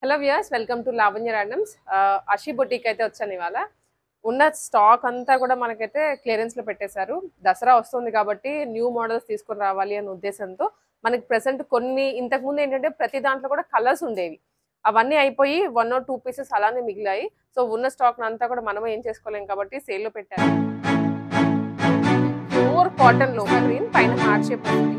Hello viewers, welcome to Lavanya randoms. Ashi boutique అయితే వచ్చాను ఇవాళ. ఉన్న స్టాక్ అంతా కూడా మనకైతే క్లియరెన్స్ లో పెట్టేశారు. దసరా వస్తుంది కాబట్టి న్యూ మోడల్స్ తీసుకొని రావాలి అనే ఉద్దేశంతో మనకి ప్రెసెంట్ కొన్ని ఇంతకుముందు ఏంటంటే ప్రతి దాంట్లో కూడా కలర్స్ ఉండేవి. అవన్నీ అయిపోయి 1 or 2 పీసెస్ అలానే మిగిలాయి. సో ఉన్న స్టాక్ అంతా కూడా మనమే ఏం చేసుకోలేం కాబట్టి సేల్ లో పెట్టారు. ప్యూర్ కాటన్ లో గ్రీన్ పైన హార్ట్ షేప్ ఉంది.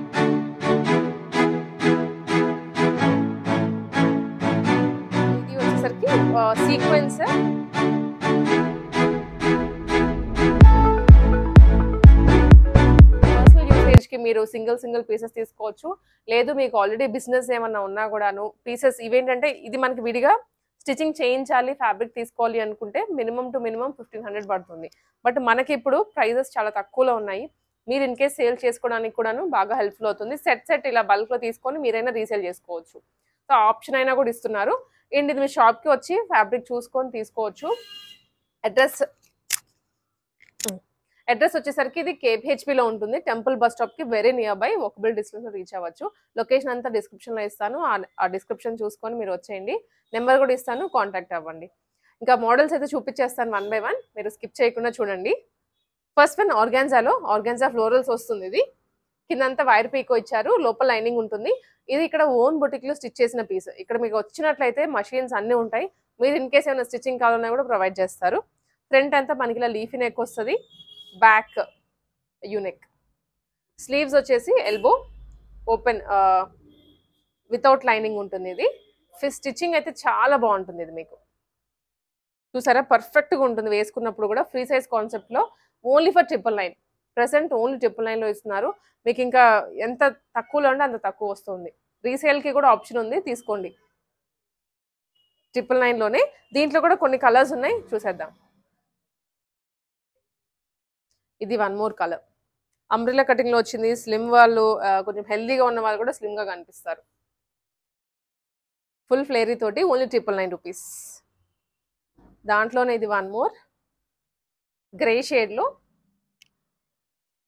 సీక్వెన్స్ పర్సనల్ యూసేజ్ కి మీరు సింగిల్ పీసెస్ తీసుకోవచ్చు. లేదు మీకు ఆల్రెడీ బిజినెస్ ఏమన్నా ఉన్నా కూడాను పీసెస్ ఇవేంటంటే ఇది మనకి విడిగా స్టిచ్చింగ్ చేయించాలి, ఫ్యాబ్రిక్ తీసుకోవాలి అనుకుంటే మినిమం టు మినిమం 1500 పడుతుంది. బట్ మనకి ఇప్పుడు ప్రైజెస్ చాలా తక్కువలో ఉన్నాయి. మీరు ఇన్ కేస్ సేల్ చేసుకోవడానికి కూడాను బాగా హెల్ప్ఫుల్ అవుతుంది. సెట్ ఇలా బల్క్ లో తీసుకొని మీరైనా రీసేల్ చేసుకోవచ్చు. సో ఆప్షన్ అయినా కూడా ఇస్తున్నారు. ఏంటి ఇది మీ షాప్కి వచ్చి ఫ్యాబ్రిక్ చూసుకొని తీసుకోవచ్చు. అడ్రస్ వచ్చేసరికి ఇది కేపీహెచ్పిలో ఉంటుంది. టెంపుల్ బస్ స్టాప్కి very near by, walkable distance reach అవ్వచ్చు. లొకేషన్ అంతా డిస్క్రిప్షన్లో ఇస్తాను. ఆ డిస్క్రిప్షన్ చూసుకొని మీరు వచ్చేయండి. నెంబర్ కూడా ఇస్తాను, కాంటాక్ట్ అవ్వండి. ఇంకా మోడల్స్ అయితే చూపించేస్తాను 1 by 1, మీరు స్కిప్ చేయకుండా చూడండి. ఫస్ట్ వన్ ఆర్గాన్జా ఫ్లోరల్స్ వస్తుంది. ఇది కిందంతా వైర్ పీకో ఇచ్చారు, లోపల లైనింగ్ ఉంటుంది. ఇది ఇక్కడ ఓన్ బొటిక్ లో స్టిచ్ చేసిన పీస్. ఇక్కడ మీకు వచ్చినట్లయితే మషిన్స్ అన్ని ఉంటాయి. మీరు ఇన్ కేస్ ఏమైనా స్టిచ్చింగ్ కావాలన్నా కూడా ప్రొవైడ్ చేస్తారు. ఫ్రంట్ అంతా మనకి ఇలా లీఫీ నెక్ వస్తుంది, బ్యాక్ యూనెక్, స్లీవ్స్ వచ్చేసి ఎల్బో ఓపెన్ వితౌట్ లైనింగ్ ఉంటుంది. ఇది స్టిచ్చింగ్ అయితే చాలా బాగుంటుంది. ఇది మీకు చూసారా పర్ఫెక్ట్గా ఉంటుంది వేసుకున్నప్పుడు కూడా. ఫ్రీ సైజ్ కాన్సెప్ట్లో ఓన్లీ ఫర్ 999. ప్రెసెంట్ ఓన్లీ 999లో ఇస్తున్నారు. మీకు ఇంకా ఎంత తక్కువలో ఉంటే అంత తక్కువ వస్తుంది. రీసేల్కి కూడా ఆప్షన్ ఉంది, తీసుకోండి. 999లోనే. దీంట్లో కూడా కొన్ని కలర్స్ ఉన్నాయి, చూసేద్దాం. ఇది 1 more కలర్. అంబ్రిల్లా కటింగ్లో వచ్చింది. స్లిమ్ వాళ్ళు కొంచెం హెల్దీగా ఉన్న వాళ్ళు కూడా స్లిమ్గా కనిపిస్తారు. ఫుల్ ఫ్లేరీ తోటి ఓన్లీ 999 రూపీస్. దాంట్లోనే ఇది 1 more గ్రే షేడ్లో,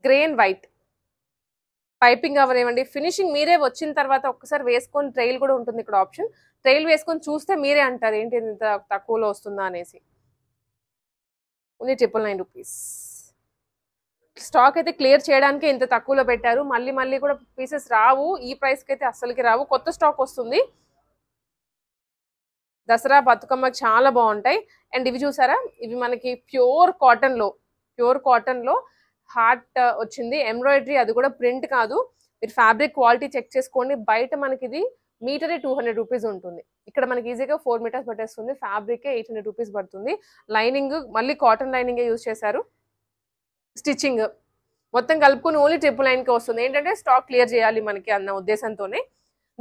గ్రే అండ్ వైట్ పైపింగ్ అవనివ్వండి, ఫినిషింగ్ మీరే వచ్చిన తర్వాత ఒక్కసారి వేసుకొని ట్రైల్ కూడా ఉంటుంది ఇక్కడ ఆప్షన్. ట్రైల్ వేసుకొని చూస్తే మీరే అంటారు ఏంటి ఇంత తక్కువలో వస్తుందా అనేసి. Only 999 rupees. స్టాక్ అయితే క్లియర్ చేయడానికి ఇంత తక్కువలో పెట్టారు. మళ్ళీ కూడా పీసెస్ రావు, ఈ ప్రైస్కి అయితే అస్సలకి రావు. కొత్త స్టాక్ వస్తుంది. దసరా బతుకమ్మకి చాలా బాగుంటాయి. అండ్ ఇవి చూసారా, ఇవి మనకి ప్యూర్ కాటన్లో హార్ట్ వచ్చింది, ఎంబ్రాయిడరీ, అది కూడా ప్రింట్ కాదు. మీరు ఫ్యాబ్రిక్ క్వాలిటీ చెక్ చేసుకోండి. బయట మనకి ఇది మీటరే 200 రూపీస్ ఉంటుంది. ఇక్కడ మనకి ఈజీగా 4 meters పట్టేస్తుంది. ఫ్యాబ్రికే 800 రూపీస్ పడుతుంది. లైనింగ్ మళ్ళీ కాటన్ లైనింగే యూజ్ చేశారు. స్టిచ్చింగ్ మొత్తం కలుపుకొని ఓన్లీ 999కి వస్తుంది. ఏంటంటే స్టాక్ క్లియర్ చేయాలి మనకి అన్న ఉద్దేశంతోనే.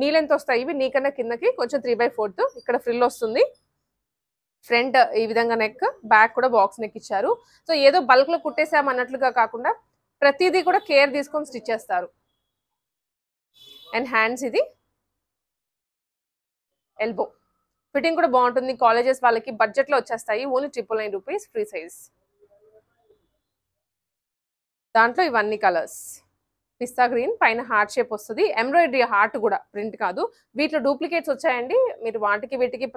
నీలెంత వస్తాయి ఇవి, నీకన్నా కిందకి కొంచెం 3/4 ఇక్కడ ఫ్రిల్ వస్తుంది. ఫ్రంట్ ఈ విధంగా నెక్, బ్యాక్ కూడా బాక్స్ నెక్ ఇచ్చారు. సో ఏదో బల్క్ లో కుట్టేసామన్నట్లుగా కాకుండా ప్రతిదీ కూడా కేర్ తీసుకొని స్టిచ్ చేస్తారు. అండ్ హ్యాండ్స్ ఇది ఎల్బో ఫిట్టింగ్ కూడా బాగుంటుంది. కాలేజెస్ వాళ్ళకి బడ్జెట్ లో వచ్చేస్తాయి. Only 999 rupees, free size. దాంట్లో ఇవన్నీ కలర్స్. పిస్తా గ్రీన్ పైన హార్ట్ షేప్ వస్తుంది, ఎంబ్రాయిడరీ హార్ట్ కూడా, ప్రింట్ కాదు. వీటిలో డూప్లికేట్స్ వచ్చాయండి. మీరు వీటికి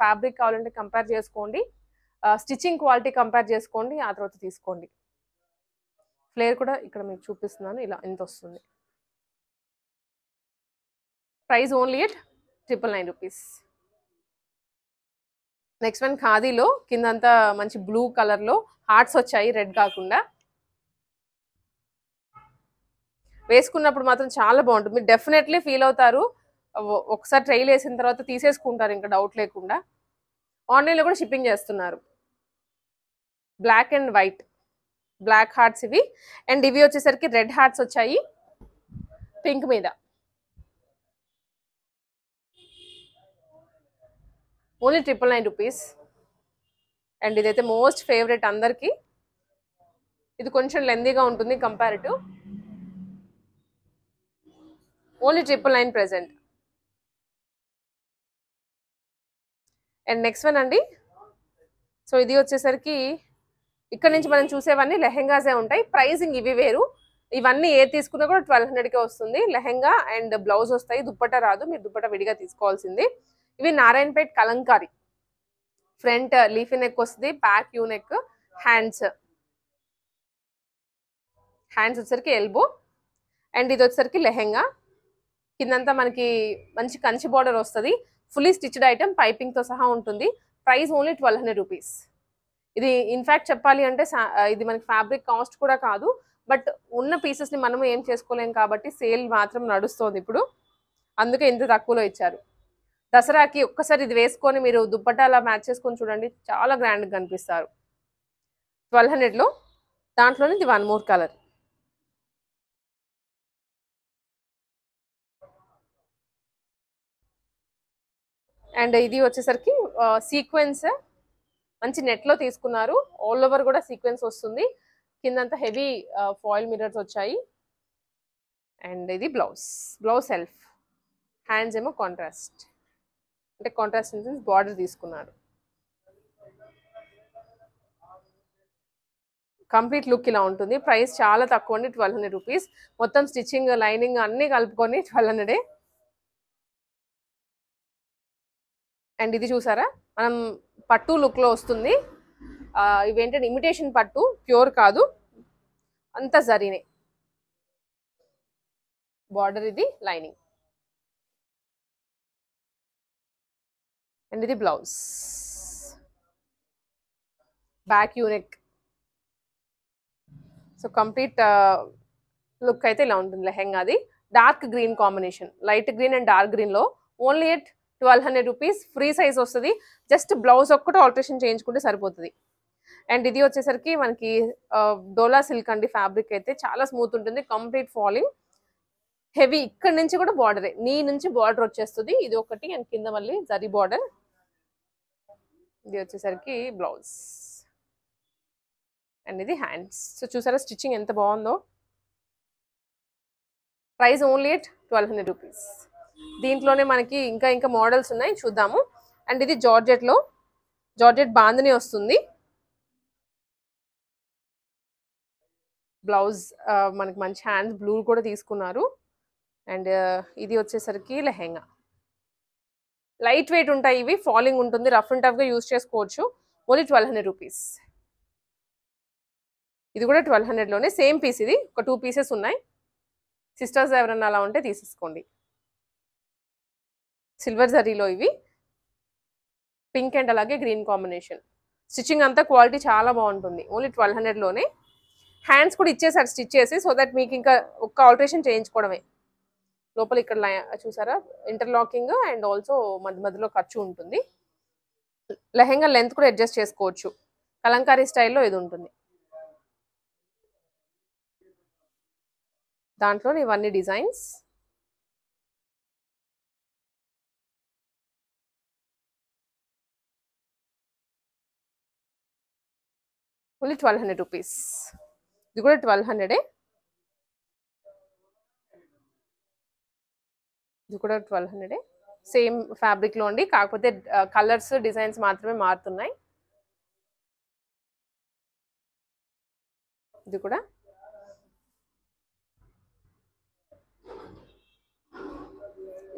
ఫ్యాబ్రిక్ కావాలంటే కంపేర్ చేసుకోండి, స్టిచ్చింగ్ క్వాలిటీ కంపేర్ చేసుకోండి, ఆ తర్వాత తీసుకోండి. ఫ్లేర్ కూడా ఇక్కడ మీకు చూపిస్తున్నాను, ఇలా ఎంత వస్తుంది. Price only 999 rupees. Next one ఖాదీలో, కిందంతా మంచి బ్లూ కలర్లో హార్ట్స్ వచ్చాయి, రెడ్ కాకుండా. వేసుకున్నప్పుడు మాత్రం చాలా బాగుంటుంది. మీరు డెఫినెట్లీ ఫీల్ అవుతారు. ఒకసారి ట్రైల్ వేసిన తర్వాత తీసేసుకుంటారు ఇంకా డౌట్ లేకుండా. ఆన్లైన్లో కూడా షిప్పింగ్ చేస్తున్నారు. Black and white, black hearts ఇవి. అండ్ ఇవి వచ్చేసరికి రెడ్ హార్ట్స్ వచ్చాయి పింక్ మీద. Only 999 rupees. అండ్ ఇదైతే మోస్ట్ ఫేవరెట్ అందరికీ. ఇది కొంచెం లెందీగా ఉంటుంది comparative. Only 999 present. And next one అండి. సో ఇది వచ్చేసరికి ఇక్కడ నుంచి మనం చూసేవన్నీ లెహెంగాసే ఉంటాయి. ప్రైసింగ్ ఇవి వేరు. ఇవన్నీ ఏ తీసుకున్నా కూడా 1200కే వస్తుంది. లెహెంగా అండ్ బ్లౌజ్ వస్తాయి, దుప్పట్టా రాదు, మీరు దుప్పట్టా విడిగా తీసుకోవాల్సింది. ఇవి Narayanpet Kalamkari. Front leafy neck వస్తుంది, బ్యాక్ యూ నెక్, హ్యాండ్స్ వచ్చేసరికి ఎల్బో. అండ్ ఇది వచ్చేసరికి లెహెంగా. కిందంతా మనకి మంచి కంచి బార్డర్ వస్తుంది. ఫుల్లీ స్టిచ్డ్ ఐటమ్, పైపింగ్తో సహా ఉంటుంది. Price only 1200 rupees. ఇది ఇన్ఫ్యాక్ట్ చెప్పాలి అంటే ఇది మనకి ఫ్యాబ్రిక్ కాస్ట్ కూడా కాదు. బట్ ఉన్న పీసెస్ని మనము ఏం చేసుకోలేం కాబట్టి సేల్ మాత్రం నడుస్తుంది ఇప్పుడు, అందుకే ఇంత తక్కువలో ఇచ్చారు. దసరాకి ఒక్కసారి ఇది వేసుకొని మీరు దుప్పట్టా అలా మ్యాచ్ చేసుకొని చూడండి, చాలా గ్రాండ్గా కనిపిస్తారు. 1200లో దాంట్లోనే ఇది వన్ మోర్ కలర్. అండ్ ఇది వచ్చేసరికి సీక్వెన్స్ మంచి నెట్లో తీసుకున్నారు. ఆల్ ఓవర్ కూడా సీక్వెన్స్ వస్తుంది. కిందంతా హెవీ ఫాయిల్ మిరర్స్ వచ్చాయి. అండ్ ఇది బ్లౌజ్ సెల్ఫ్. హ్యాండ్స్ ఏమో కాంట్రాస్ట్, అంటే కాంట్రాస్ట్ ఇన్ సెన్స్ బార్డర్ తీసుకున్నారు. కంప్లీట్ లుక్ ఇలా ఉంటుంది. ప్రైస్ చాలా తక్కువ అండి, 1200 రూపీస్. మొత్తం స్టిచ్చింగ్, లైనింగ్ అన్నీ కలుపుకొని 1200. అండ్ ఇది చూసారా, మనం పట్టు లుక్లో వస్తుంది. ఇవేంటంటే ఇమిటేషన్ పట్టు, ప్యూర్ కాదు, అంతా జరీనే. బార్డర్ ఇది, లైనింగ్. అండ్ ఇది blouse, back unique. So complete look అయితే ఇలా ఉంటుంది లెహెంగాది. Dark green combination, light green and dark గ్రీన్లో only at 1200 rupees. Free size వస్తుంది. జస్ట్ బ్లౌజ్ ఒక్కటి ఆల్టరేషన్ చేయించుకుంటే సరిపోతుంది. అండ్ ఇది వచ్చేసరికి మనకి డోలా సిల్క్ అండి. ఫ్యాబ్రిక్ అయితే చాలా స్మూత్ ఉంటుంది, కంప్లీట్ ఫాలింగ్, హెవీ. ఇక్కడ నుంచి కూడా బార్డరే, నీ నుంచి బార్డర్ వచ్చేస్తుంది. ఇది ఒకటి, అండ్ కింద మళ్ళీ జరీ బార్డర్. ఇది వచ్చేసరికి బ్లౌజ్ అండ్ ఇది హ్యాండ్స్. సో చూసారా స్టిచ్చింగ్ ఎంత బాగుందో. Price only at 1200 rupees. దీంట్లోనే మనకి ఇంకా మోడల్స్ ఉన్నాయి, చూద్దాము. అండ్ ఇది జార్జెట్ బాందిని వస్తుంది. బ్లౌజ్ మనకి మంచి హ్యాండ్స్ బ్లూ కూడా తీసుకున్నారు. అండ్ ఇది వచ్చేసరికి లెహెంగా. లైట్ వెయిట్ ఉంటాయి ఇవి, ఫాలింగ్ ఉంటుంది, రఫ్ అండ్ టఫ్గా యూజ్ చేసుకోవచ్చు. Only 1200 rupees. ఇది కూడా 1200లోనే సేమ్ పీస్. ఇది ఒక 2 పీసెస్ ఉన్నాయి. సిస్టర్స్ ఎవరన్నా అలా ఉంటే తీసేసుకోండి. సిల్వర్ జరీలో ఇవి, పింక్ అండ్ అలాగే గ్రీన్ కాంబినేషన్. స్టిచ్చింగ్ అంతా క్వాలిటీ చాలా బాగుంటుంది. ఓన్లీ 1200లోనే. హ్యాండ్స్ కూడా ఇచ్చేసారు స్టిచ్ చేసి, సో దట్ మీకు ఇంకా ఒక్క ఆల్టరేషన్ చేయించుకోవడమే. లోపల ఇక్కడ చూసారా ఇంటర్లాకింగ్, అండ్ ఆల్సో మధ్యలో ఖర్చు ఉంటుంది. లెహెంగా లెంత్ కూడా అడ్జస్ట్ చేసుకోవచ్చు. కలంకారీ స్టైల్లో ఇది ఉంటుంది. దాంట్లో ఇవన్నీ డిజైన్స్. Only 1200 rupees. ఇది కూడా 1200. ఇది కూడా 1200. సేమ్ ఫ్యాబ్రిక్లో అండి, కాకపోతే కలర్స్ డిజైన్స్ మాత్రమే మారుతున్నాయి. ఇది కూడా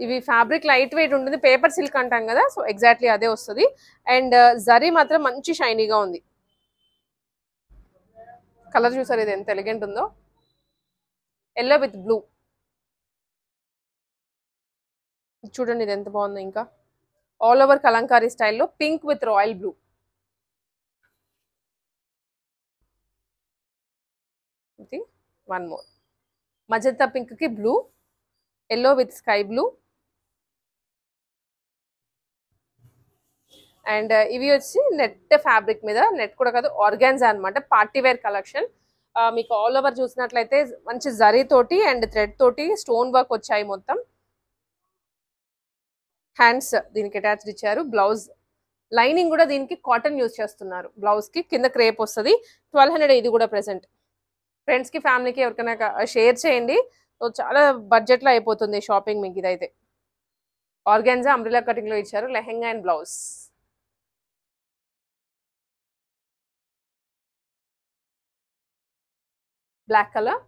ఇవి ఫ్యాబ్రిక్ లైట్ వెయిట్ ఉంటుంది, పేపర్ సిల్క్ అంటాం కదా, సో ఎగ్జాక్ట్లీ అదే వస్తుంది. అండ్ జరీ మాత్రం మంచి షైనీగా ఉంది. కలర్ చూసారు ఇది ఎంత ఎలిగెంట్ ఉందో, ఎల్లో విత్ బ్లూ. చూడండి ఇది ఎంత బాగుందో. ఇంకా ఆల్ ఓవర్ కలంకారీ స్టైల్లో పింక్ విత్ రాయల్ బ్లూ. ఇది వన్ మోర్, మజంతా పింక్ కి blue, yellow with sky blue. And ఇవి వచ్చి నెట్ ఫ్యాబ్రిక్ మీద, నెట్ కూడా కాదు ఆర్గాన్జా అనమాట, పార్టీ వేర్ కలెక్షన్. మీకు ఆల్ ఓవర్ చూసినట్లయితే మంచి జరీ తోటి అండ్ థ్రెడ్ తోటి స్టోన్ వర్క్ వచ్చాయి మొత్తం. హ్యాండ్స్ దీనికి అటాచ్డ్ ఇచ్చారు. బ్లౌజ్ లైనింగ్ కూడా దీనికి కాటన్ యూజ్ చేస్తున్నారు. బ్లౌజ్ కి కింద క్రేప్ వస్తుంది. 1200 ఇది కూడా ప్రెసెంట్. ఫ్రెండ్స్ కి ఫ్యామిలీకి ఎవరికైనా షేర్ చేయండి. చాలా బడ్జెట్ లో అయిపోతుంది షాపింగ్ మీకు. ఇదైతే ఆర్గాన్జా అంబ్రెలా కటింగ్ లో ఇచ్చారు. Lehenga and blouse. Black colour.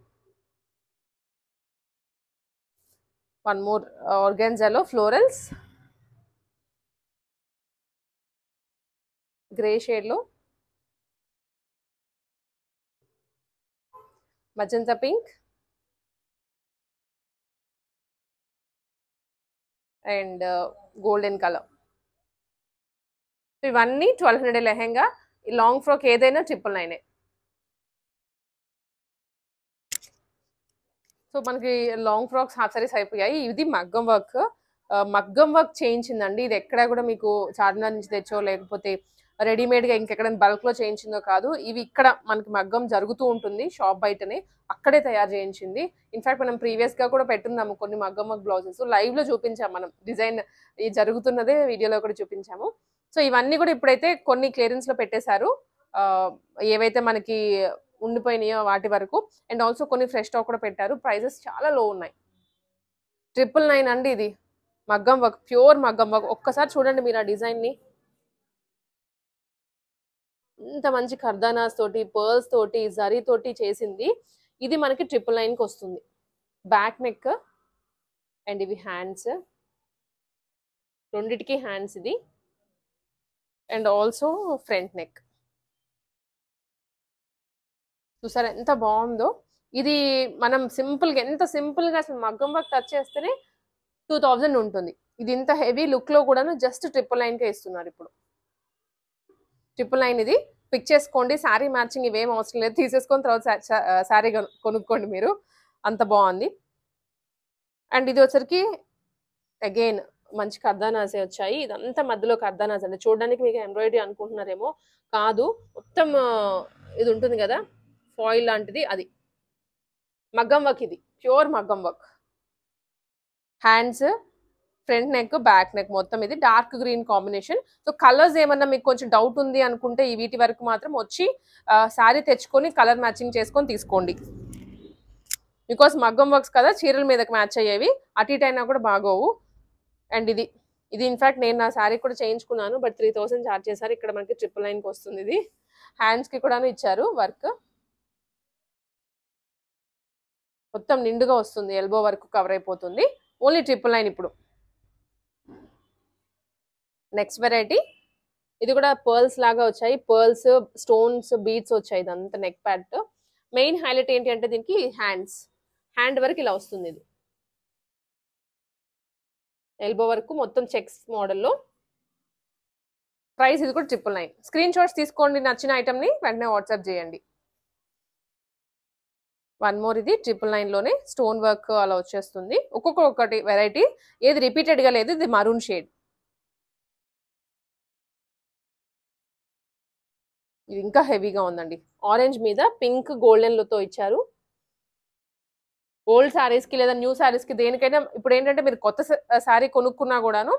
One more ఆర్గాన్జాలో ఫ్లోరల్స్. గ్రే షేడ్లో, magenta pink and golden colour. ఇవన్నీ 1200 లెహెంగా. ఈ లాంగ్ ఫ్రాక్ ఏదైనా 999. సో మనకి లాంగ్ ఫ్రాక్స్ హాఫ్ సారీస్ అయిపోయాయి. ఇది మగ్గం వర్క్. మగ్గం వర్క్ చేయించిందండి. ఇది ఎక్కడ కూడా మీకు చార్మినార్ నుంచి తెచ్చో లేకపోతే రెడీమేడ్గా ఇంకెక్కడ బల్క్లో చేయించిందో కాదు. ఇవి ఇక్కడ మనకి మగ్గం జరుగుతూ ఉంటుంది షాప్ బయటనే, అక్కడే తయారు చేయించింది. ఇన్ఫాక్ట్ మనం ప్రీవియస్గా కూడా పెట్టున్నాము కొన్ని మగ్గం వర్క్ బ్లౌజెస్, లైవ్లో చూపించాము మనం. డిజైన్ ఇది జరుగుతున్నదే వీడియోలో కూడా చూపించాము. సో ఇవన్నీ కూడా ఇప్పుడైతే కొన్ని క్లియరెన్స్లో పెట్టేశారు, ఏవైతే మనకి ఉండిపోయినాయో వాటి వరకు. అండ్ ఆల్సో కొన్ని ఫ్రెష్ స్టాక్ కూడా పెట్టారు. ప్రైజెస్ చాలా లో ఉన్నాయి. 999 అండి. ఇది మగ్గం వర్క్, ప్యూర్ మగ్గం వర్క్. ఒక్కసారి చూడండి మీరు ఆ డిజైన్ని. ఇంత మంచి కర్దానాస్ తోటి, పర్ల్స్ తోటి, జరీ తోటి చేసింది. ఇది మనకి 999కి వస్తుంది. బ్యాక్ నెక్ అండ్ ఇవి హ్యాండ్స్, రెండిటికి హ్యాండ్స్ ఇది. And also front neck. చూసారా ఎంత బాగుందో. ఇది మనం సింపుల్గా, ఎంత సింపుల్గా అసలు మగ్గం వర్క్ టచ్ చేస్తేనే 2000 ఉంటుంది. ఇది ఇంత హెవీ లుక్లో కూడాను జస్ట్ 999కే ఇస్తున్నారు ఇప్పుడు. 999 ఇది. పిక్ చేసుకోండి. శారీ మ్యాచింగ్ ఇవేం అవసరం లేదు, తీసేసుకొని తర్వాత శారీ కొనుక్కోండి మీరు, అంత బాగుంది. అండ్ ఇది వచ్చరికి అగైన్ మంచి కర్దానాసే వచ్చాయి. ఇదంతా మధ్యలో కర్దానాస్ అండి. చూడడానికి మీకు ఎంబ్రాయిడరీ అనుకుంటున్నారేమో, కాదు. మొత్తం ఇది ఉంటుంది కదా ఫాయిల్ లాంటిది, అది మగ్గం వర్క్. ఇది ప్యూర్ మగ్గం work. Hands, front neck, back neck మొత్తం ఇది dark green combination. So colours ఏమన్నా మీకు కొంచెం డౌట్ ఉంది అనుకుంటే ఈ వీటి వరకు మాత్రం వచ్చి శారీ తెచ్చుకొని కలర్ మ్యాచింగ్ చేసుకొని తీసుకోండి. బికాస్ మగ్గం వర్క్స్ కదా, చీరల మీదకి మ్యాచ్ అయ్యేవి, అటు ఇటు అయినా కూడా బాగోవు. అండ్ ఇది ఇన్ఫాక్ట్ నేను నా శారీ కూడా చేయించుకున్నాను, బట్ 3000 ఛార్జ్ చేశారు. ఇక్కడ మనకి 999కి వస్తుంది. ఇది హ్యాండ్స్కి కూడా ఇచ్చారు వర్క్, మొత్తం నిండుగా వస్తుంది, ఎల్బో వర్క్ కవర్ అయిపోతుంది. ఓన్లీ 999 ఇప్పుడు. నెక్స్ట్ వెరైటీ, ఇది కూడా పర్ల్స్ లాగా వచ్చాయి. పర్ల్స్, స్టోన్స్, బీడ్స్ వచ్చాయి. ఇదంతా నెక్ ప్యాట్. మెయిన్ హైలైట్ ఏంటి అంటే దీనికి హ్యాండ్ వరకు ఇలా వస్తుంది. ఇది ఎల్బో వరకు మొత్తం చెక్స్ మోడల్లో. ప్రైస్ ఇది కూడా 999. స్క్రీన్ షాట్స్ తీసుకోండి నచ్చిన ఐటమ్ని, వెంటనే వాట్సాప్ చేయండి. వన్ మోర్, ఇది 999లోనే స్టోన్ వర్క్ అలా వచ్చేస్తుంది. ఒక్కొక్కటి వెరైటీ, ఏది రిపీటెడ్గా లేదు. ఇది మరూన్ షేడ్. ఇది ఇంకా హెవీగా ఉందండి. ఆరెంజ్ మీద పింక్ గోల్డెన్లతో ఇచ్చారు. ఓల్డ్ శారీస్కి లేదా న్యూ శారీస్కి దేనికైనా ఇప్పుడు ఏంటంటే మీరు కొత్త శారీ కొనుక్కున్నా కూడాను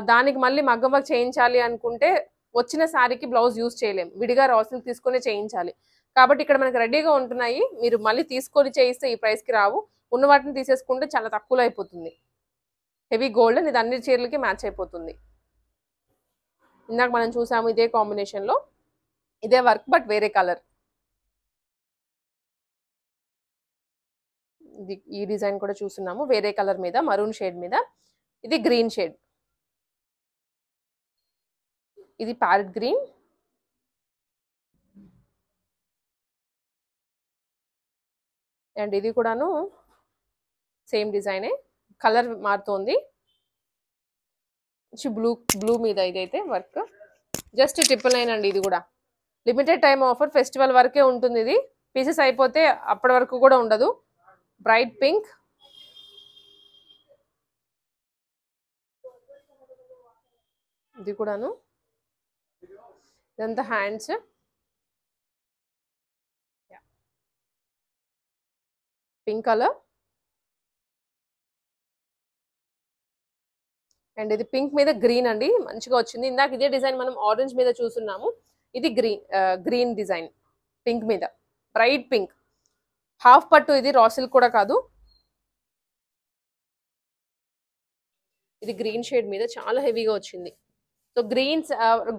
దానికి మళ్ళీ మగ్గం వర్క్ చేయించాలి అనుకుంటే వచ్చిన శారీకి బ్లౌజ్ యూజ్ చేయలేము, విడిగా రాసులు తీసుకొని చేయించాలి. కాబట్టి ఇక్కడ మనకి రెడీగా ఉంటున్నాయి, మీరు మళ్ళీ తీసుకొని చేయిస్తే ఈ ప్రైస్కి రావు. ఉన్న వాటిని తీసేసుకుంటే చాలా తక్కువలో అయిపోతుంది. హెవీ గోల్డెన్, ఇది అన్ని చీరలకి మ్యాచ్ అయిపోతుంది. ఇందాక మనం చూసాము ఇదే కాంబినేషన్లో, ఇదే వర్క్ బట్ వేరే కలర్. ఇది ఈ డిజైన్ కూడా చూస్తున్నాము వేరే కలర్ మీద, మరూన్ షేడ్ మీద. ఇది గ్రీన్ షేడ్, ఇది ప్యారెట్ గ్రీన్. అండ్ ఇది కూడాను సేమ్ డిజైనే, కలర్ మారుతోంది. బ్లూ మీద ఇదైతే వర్క్. జస్ట్ 999 అండి. ఇది కూడా లిమిటెడ్ టైం ఆఫర్, ఫెస్టివల్ వరకే ఉంటుంది. ఇది పీసెస్ అయిపోతే అప్పటి వరకు కూడా ఉండదు. బ్రైట్ పింక్, ఇది కూడాను. ఇదంతా హ్యాండ్స్, పింక్ కలర్. అండ్ ఇది పింక్ మీద గ్రీన్ అండి, మంచిగా వచ్చింది. ఇందాక ఇదే డిజైన్ మనం ఆరెంజ్ మీద చూస్తున్నాము, ఇది గ్రీన్ డిజైన్ పింక్ మీద, బ్రైట్ పింక్. హాఫ్ పట్టు, ఇది రా సిల్క్ కూడా కాదు. ఇది గ్రీన్ షేడ్ మీద చాలా హెవీగా వచ్చింది. సో గ్రీన్స్,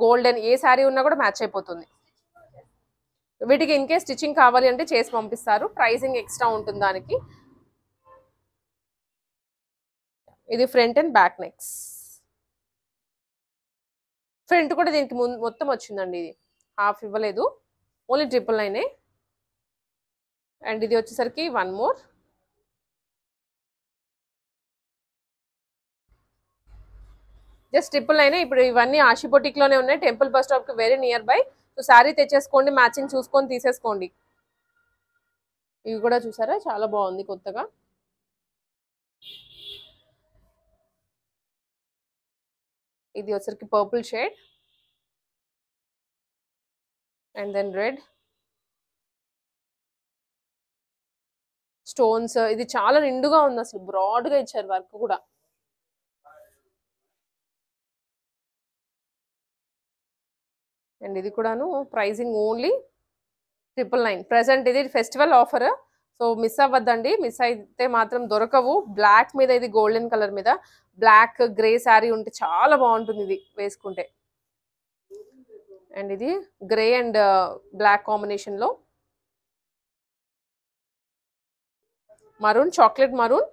గోల్డెన్ ఏ శారీ ఉన్నా కూడా మ్యాచ్ అయిపోతుంది. వీటికి ఇన్ కేస్ స్టిచ్చింగ్ కావాలి అంటే చేసి పంపిస్తారు, ప్రైసింగ్ ఎక్స్ట్రా ఉంటుంది దానికి. ఇది front and back next. Front కూడా దీనికి మొత్తం వచ్చిందండి. ఇది హాఫ్ ఇవ్వలేదు, ఓన్లీ 999. అండ్ ఇది వచ్చేసరికి వన్ మోర్. జస్ట్ 999. ఇప్పుడు ఇవన్నీ ఆశి బొటిక్ లోనే ఉన్నాయి, టెంపుల్ బస్ స్టాప్ కి very near by. So sari తెచ్చేసుకోండి, మ్యాచింగ్ చూసుకొని తీసేసుకోండి. ఇవి కూడా చూసారా చాలా బాగుంది కొత్తగా. ఇది వచ్చరికి purple shade and then red stones. ఇది చాలా నిండుగా ఉంది, అసలు బ్రాడ్ గా ఇచ్చారు వర్క్ కూడా. అండ్ ఇది కూడాను ప్రైజింగ్ ఓన్లీ 999. ప్రెసెంట్ ఇది ఫెస్టివల్ ఆఫర్, సో మిస్ అవ్వద్దండి. మిస్ అయితే మాత్రం దొరకవు. బ్లాక్ మీద ఇది గోల్డెన్ కలర్ మీద బ్లాక్ గ్రే శారీ ఉంటే చాలా బాగుంటుంది ఇది వేసుకుంటే. అండ్ ఇది గ్రే అండ్ బ్లాక్ కాంబినేషన్ లో maroon, chocolate maroon,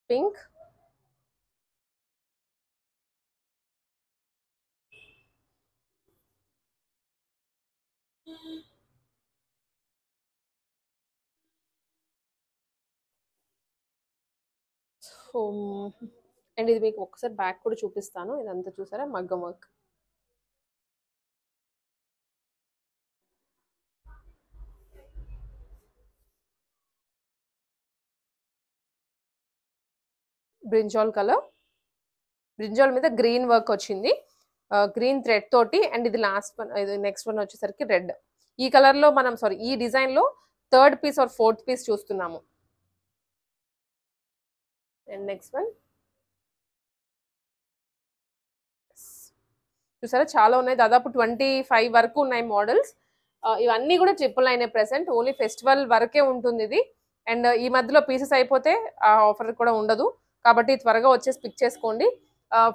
pink, and ఇది మీకు ఒకసారి బ్యాక్ కూడా చూపిస్తాను. ఇదంతా చూసారా మగ్గం వర్క్. బ్రింజాల్ కలర్, బ్రింజాల్ మీద గ్రీన్ వర్క్ వచ్చింది, గ్రీన్ థ్రెడ్ తోటి. అండ్ ఇది లాస్ట్ వన్, ఇది నెక్స్ట్ వన్ వచ్చేసరికి రెడ్. ఈ కలర్ లో మనం ఈ డిజైన్ లో third piece or fourth piece చూస్తున్నాము. అండ్ నెక్స్ట్ వన్ చూసారా చాలా ఉన్నాయి, దాదాపు 25 వరకు ఉన్నాయి మోడల్స్. ఇవన్నీ కూడా 999 ప్రెసెంట్, ఓన్లీ ఫెస్టివల్ వరకే ఉంటుంది ఇది. అండ్ ఈ మధ్యలో పీసెస్ అయిపోతే ఆ ఆఫర్ కూడా ఉండదు, కాబట్టి త్వరగా వచ్చేసి పిక్ చేసుకోండి.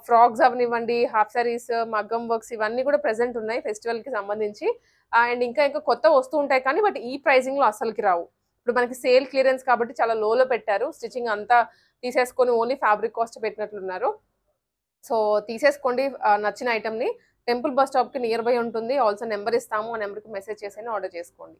ఫ్రాక్స్ అవనివ్వండి, హాఫ్ సారీస్, మగ్గం వర్క్స్ ఇవన్నీ కూడా ప్రెసెంట్ ఉన్నాయి ఫెస్టివల్ కి సంబంధించి. అండ్ ఇంకా కొత్త వస్తూ ఉంటాయి కానీ బట్ ఈ ప్రైసింగ్ లో అసలుకి రావు. ఇప్పుడు మనకి సేల్ క్లియరెన్స్ కాబట్టి చాలా లోలో పెట్టారు, స్టిచ్చింగ్ అంతా తీసేసుకొని ఓన్లీ ఫ్యాబ్రిక్ కాస్ట్ పెట్టినట్లున్నారు. సో తీసేసుకోండి నచ్చిన ఐటమ్ని. టెంపుల్ బస్ స్టాప్కి నియర్ బై ఉంటుంది. ఆల్సో నెంబర్ ఇస్తాము, ఆ నెంబర్కి మెసేజ్ చేసి ఆర్డర్ చేసుకోండి.